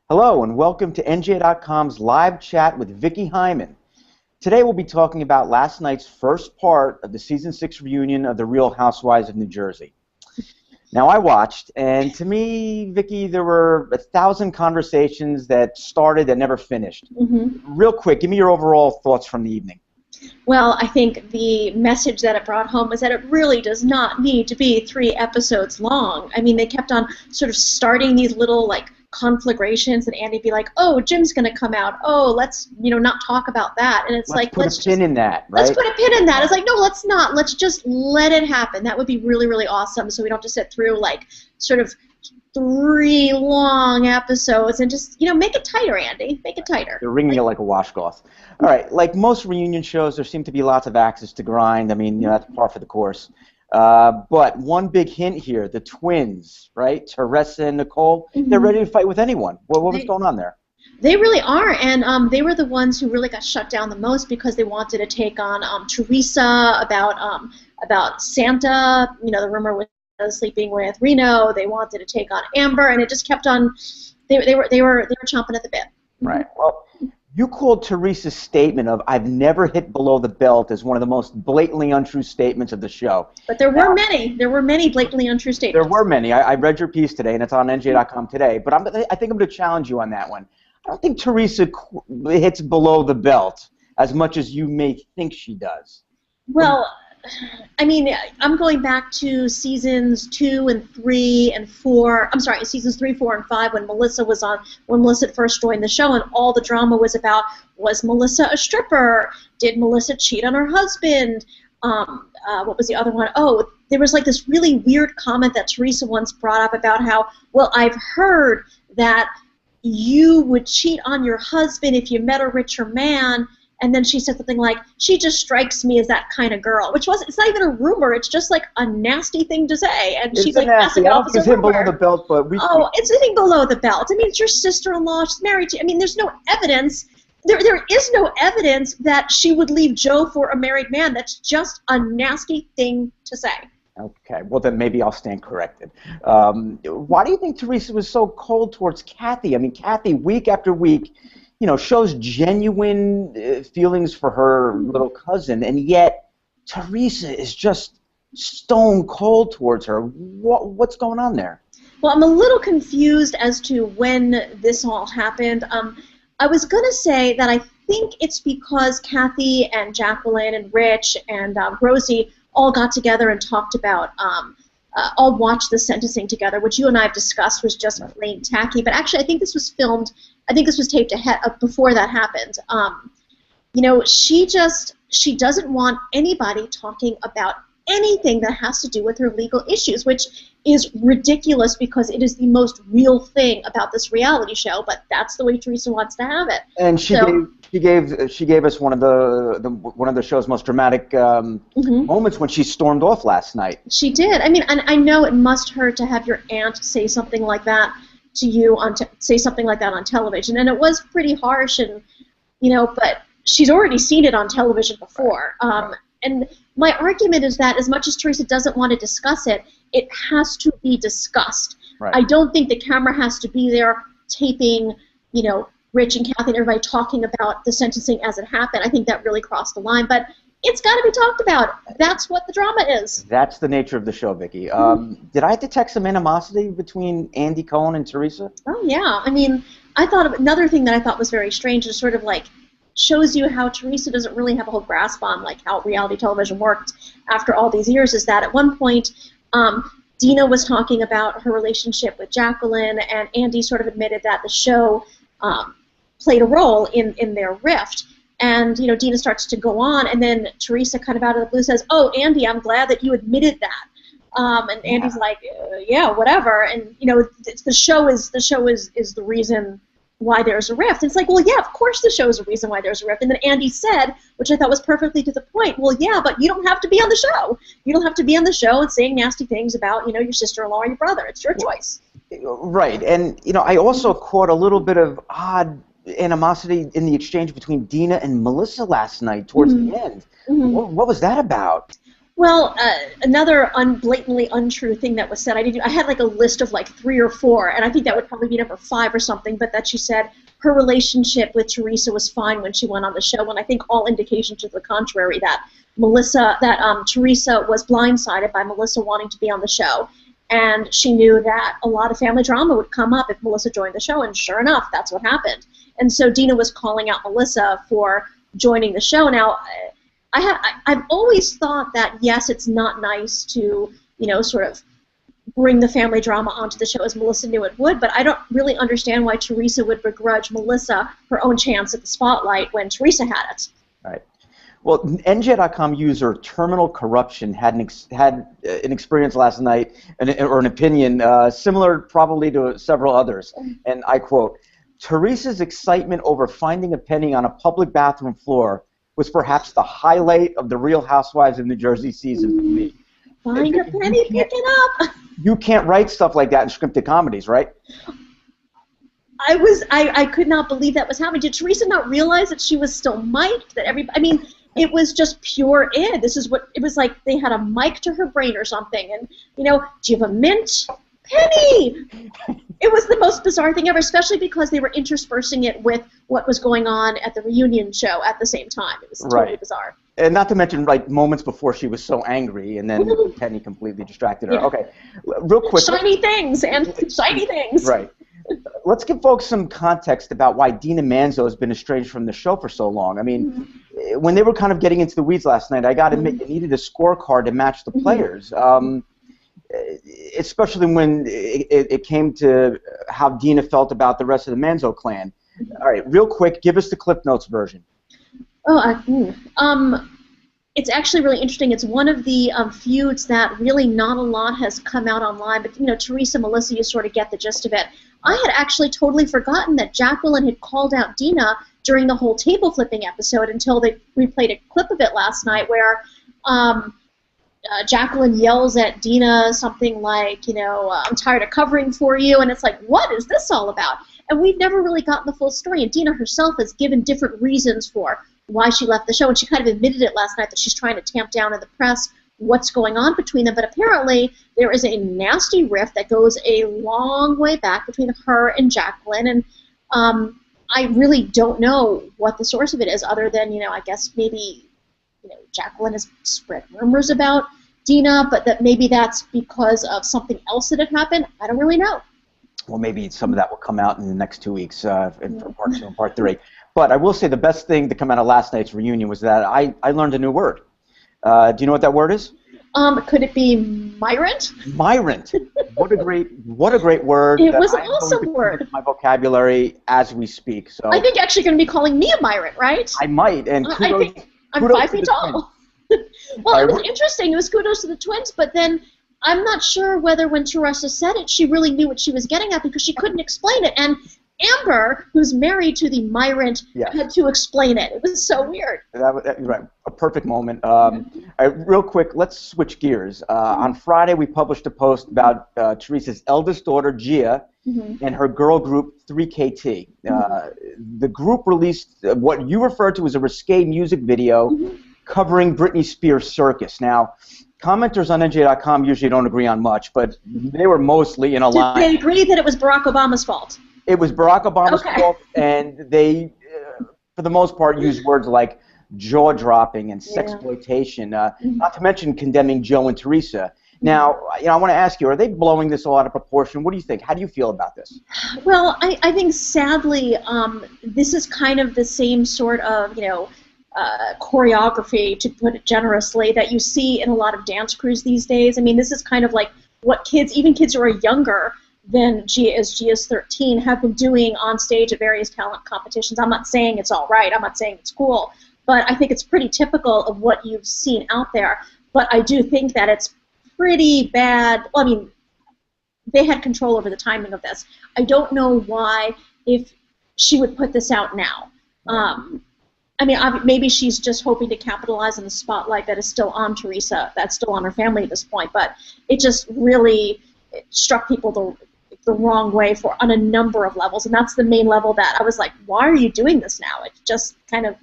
Hello and welcome to NJ.com's live chat with Vicki Hyman. Today we'll be talking about last night's first part of the Season 6 reunion of the Real Housewives of New Jersey. Now I watched, and to me, Vicki, there were 1,000 conversations that started that never finished. Real quick, give me your overall thoughts from the evening. Well, I think the message that it brought home was that it really does not need to be 3 episodes long. I mean, they kept on sort of starting these little, conflagrations, and Andy'd be like, oh, Jim's going to come out. Oh, let's, not talk about that. And it's let's put a pin in that, right? Let's put a pin in that. It's like, no, let's not. Let's just let it happen. That would be really, really awesome, so we don't have to sit through, sort of 3 long episodes and just, make it tighter, Andy. Make it tighter. They're wringing it like a washcloth. All right, like most reunion shows, there seem to be lots of axes to grind. I mean, that's par for the course. But one big hint here, the twins, right? Teresa and Nicole, they're ready to fight with anyone. What was going on there? They really are, and they were the ones who really got shut down the most because they wanted to take on Teresa about Santa, the rumor with sleeping with Reno. They wanted to take on Amber, and it just kept on. They were chomping at the bit. Right. Well, you called Teresa's statement of "I've never hit below the belt" as one of the most blatantly untrue statements of the show. But there were many. There were many blatantly untrue statements. There were many. I read your piece today, and it's on NJ.com today. But I think I'm going to challenge you on that one. I don't think Teresa hits below the belt as much as you may think she does. Well, I mean, I'm going back to seasons 2 and 3 and 4. I'm sorry, seasons 3, 4, and 5 when Melissa was on. When Melissa first joined the show, and all the drama was about: was Melissa a stripper? Did Melissa cheat on her husband? What was the other one? Oh, there was this really weird comment that Teresa once brought up about how, well, I've heard that you would cheat on your husband if you met a richer man. And then she said something like, she just strikes me as that kind of girl, which it's not even a rumor, it's just a nasty thing to say. And she's passing it off as a rumor. Below the belt, but it's hitting below the belt. I mean, it's your sister-in-law, she's married to, I mean, there's no evidence, there is no evidence that she would leave Joe for a married man. That's just a nasty thing to say. Okay, well then maybe I'll stand corrected. Why do you think Teresa was so cold towards Kathy? I mean, Kathy, week after week, shows genuine feelings for her little cousin, and yet Teresa is just stone cold towards her. What's going on there? Well, I'm a little confused as to when this all happened. I was going to say that I think it's because Kathy and Jacqueline and Rich and Rosie all got together and talked about, all watched the sentencing together, which you and I have discussed was just plain tacky. But actually, I think this was filmed. I think this was taped ahead before that happened. She doesn't want anybody talking about anything that has to do with her legal issues, which is ridiculous because it is the most real thing about this reality show. But that's the way Teresa wants to have it. And she gave us one of the show's most dramatic moments when she stormed off last night. She did. I mean, and I know it must hurt to have your aunt say something like that to you say something like that on television, and it was pretty harsh, and but she's already seen it on television before. And my argument is that as much as Teresa doesn't want to discuss it, it has to be discussed. Right. I don't think the camera has to be there taping, Rich and Kathy and everybody talking about the sentencing as it happened. I think that really crossed the line, but it's got to be talked about. That's what the drama is. That's the nature of the show, Vicki. Did I detect some animosity between Andy Cohen and Teresa? Oh, yeah. I mean, I thought of another thing that I thought was very strange is sort of shows you how Teresa doesn't really have a whole grasp on how reality television worked after all these years, is that at one point Dina was talking about her relationship with Jacqueline, and Andy sort of admitted that the show played a role in their rift. And, Dina starts to go on, and then Teresa kind of out of the blue says, oh, Andy, I'm glad that you admitted that. And Andy's like, yeah, whatever. And, the show is the reason why there's a rift. And it's like, well, yeah, of course the show is a reason why there's a rift. And then Andy said, which I thought was perfectly to the point, well, yeah, but you don't have to be on the show. You don't have to be on the show and saying nasty things about, your sister-in-law or your brother. It's your choice. Right. And, I also caught a little bit of odd animosity in the exchange between Dina and Melissa last night towards the end. What was that about? Well, another blatantly untrue thing that was said, I had like a list of like 3 or 4, and I think that would probably be number 5 or something, but that she said her relationship with Teresa was fine when she went on the show, and I think all indications to the contrary, that Teresa was blindsided by Melissa wanting to be on the show, and she knew that a lot of family drama would come up if Melissa joined the show, and sure enough, that's what happened. And so Dina was calling out Melissa for joining the show. Now, I've always thought that, yes, it's not nice to, sort of bring the family drama onto the show as Melissa knew it would, but I don't really understand why Teresa would begrudge Melissa her own chance at the spotlight when Teresa had it. Right. Well, NJ.com user Terminal Corruption had an experience last night, or an opinion similar probably to several others, and I quote, "Teresa's excitement over finding a penny on a public bathroom floor was perhaps the highlight of the Real Housewives of New Jersey season for me." Find a penny, pick it up. You can't write stuff like that in scripted comedies, right? I could not believe that was happening. Did Teresa not realize that she was still mic'd? It was just pure id. This is what it was like. They had a mic to her brain or something, and do you have a mint? Penny! It was the most bizarre thing ever, especially because they were interspersing it with what was going on at the reunion show at the same time. It was totally bizarre. And not to mention, moments before she was so angry, and then Penny completely distracted her. Yeah. Okay, real quick. Shiny things. Right. Let's give folks some context about why Dina Manzo has been estranged from the show for so long. I mean, when they were kind of getting into the weeds last night, I got to admit, you needed a scorecard to match the players. Especially when it came to how Dina felt about the rest of the Manzo clan. All right, real quick, give us the Cliff Notes version. It's actually really interesting. It's one of the feuds that really not a lot has come out online, but Teresa, Melissa, you sort of get the gist of it. I had actually totally forgotten that Jacqueline had called out Dina during the whole table flipping episode until they replayed a clip of it last night where Jacqueline yells at Dina something like, I'm tired of covering for you, and it's like, what is this all about? And we've never really gotten the full story, and Dina herself has given different reasons for why she left the show, and she kind of admitted it last night that she's trying to tamp down in the press what's going on between them, but apparently there is a nasty rift that goes a long way back between her and Jacqueline, and I really don't know what the source of it is other than, I guess maybe Jacqueline has spread rumors about Dina, but that maybe that's because of something else that had happened. I don't really know. Well, maybe some of that will come out in the next 2 weeks for part 2 and part 3. But I will say the best thing to come out of last night's reunion was that I learned a new word. Do you know what that word is? Could it be myrant? Myrant. What a great word. It was an awesome word. In my vocabulary as we speak. So I think actually going to be calling me a myrant, right? I might. And kudos, I'm 5 feet tall. Well, it was interesting. It was kudos to the twins, but then I'm not sure whether when Teresa said it, she really knew what she was getting at because she couldn't explain it. And Amber, who's married to the Myrant, had to explain it. It was so weird. Right, a perfect moment. Real quick, let's switch gears. On Friday, we published a post about Teresa's eldest daughter, Gia, and her girl group, 3KT. The group released what you referred to as a risque music video covering Britney Spears' circus. Now, commenters on NJ.com usually don't agree on much, but they were mostly in a line. Did they agree that it was Barack Obama's fault? It was Barack Obama's fault, and they, for the most part, used words like jaw-dropping and sexploitation, not to mention condemning Joe and Teresa. Now, I want to ask you, are they blowing this all out of proportion? What do you think? How do you feel about this? Well, I think, sadly, this is kind of the same sort of, choreography, to put it generously, that you see in a lot of dance crews these days. I mean, this is kind of like what kids, even kids who are younger than Gia is, Gia's 13, have been doing on stage at various talent competitions. I'm not saying it's all right. I'm not saying it's cool. But I think it's pretty typical of what you've seen out there. But I do think that it's pretty bad. Well, I mean, they had control over the timing of this. I don't know why, if she would put this out now. I mean, maybe she's just hoping to capitalize on the spotlight that is still on Teresa, that's still on her family at this point. But it just really struck people the wrong way on a number of levels, and that's the main level that I was like, why are you doing this now? It just kind of...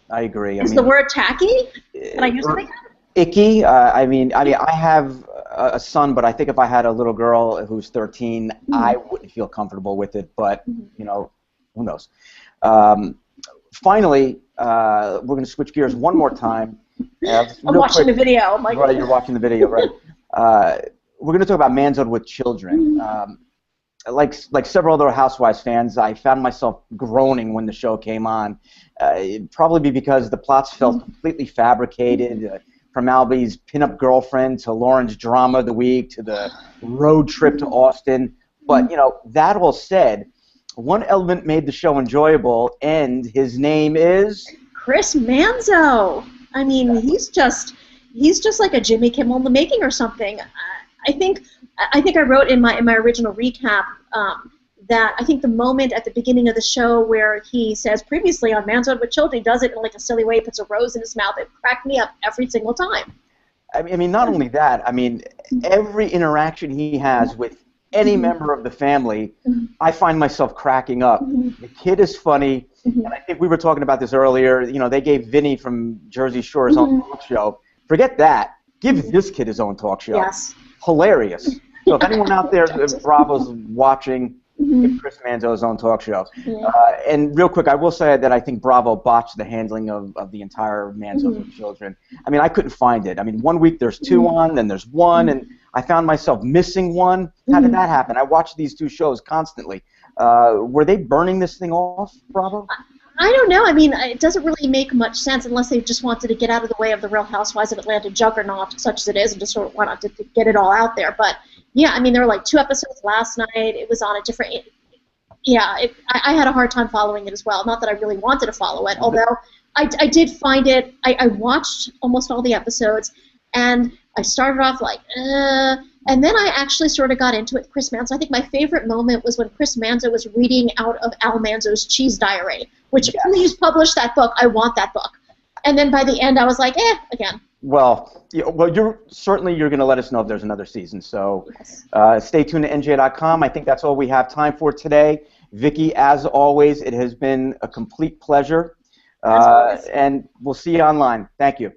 I agree. Is the word tacky? Can I use it again? icky. I have a son, but I think if I had a little girl who's 13, I wouldn't feel comfortable with it. But you know, who knows? Finally, we're going to switch gears one more time. I'm watching the video. I'm like, right, you're watching the video, right? We're going to talk about Manzo with Children. Like several other Housewives fans, I found myself groaning when the show came on. Probably because the plots felt completely fabricated. From Albie's pinup girlfriend to Lauren's drama of the week to the road trip to Austin. But you know, that all said, one element made the show enjoyable, and his name is Chris Manzo. I mean, he's just like a Jimmy Kimmel in the making or something. I think I wrote in my original recap that I think the moment at the beginning of the show where he says previously on Manzo with Children, he does it in like a silly way, puts a rose in his mouth. It cracked me up every single time. I mean, not only that. I mean, every interaction he has with any member of the family, I find myself cracking up. The kid is funny, and I think we were talking about this earlier. You know, they gave Vinny from Jersey Shore his own talk show. Forget that. Give this kid his own talk show. Yes. Hilarious. So if anyone out there, if Bravo's watching, give Chris Manzo his own talk show. And real quick, I will say that I think Bravo botched the handling of the entire Manzo with Children. I mean, I couldn't find it. I mean, one week there's two on, then there's one, and I found myself missing one. How did that happen? I watched these two shows constantly. Were they burning this thing off, Bravo? I don't know. I mean, it doesn't really make much sense unless they just wanted to get out of the way of the Real Housewives of Atlanta juggernaut, such as it is, and just sort of wanted to get it all out there. But yeah, I mean, there were like 2 episodes last night. It was on a different. I had a hard time following it as well. Not that I really wanted to follow it, although I did find it. I watched almost all the episodes, and I started off like, and then I actually sort of got into it. Chris Manzo. I think my favorite moment was when Chris Manzo was reading out of Al Manzo's Cheese Diary, which please publish that book. I want that book. And then by the end, I was like, again. Well, you're going to let us know if there's another season. So stay tuned to NJ.com. I think that's all we have time for today. Vicki, as always, it has been a complete pleasure. And we'll see you online. Thank you.